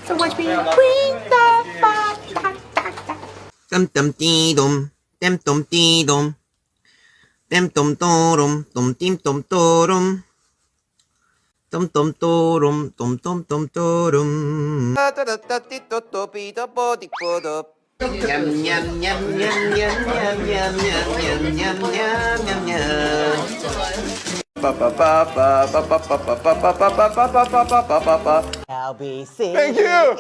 So watch me bring the fire. 땀땀띠돔 땀똥띠돔 땀똥또롬 똥띵똥또롬 똥똥또롬 똥똥똥또롬 냠냠냠냠냠냠냠냠냠냠냠냠냠 LBC. Thank you.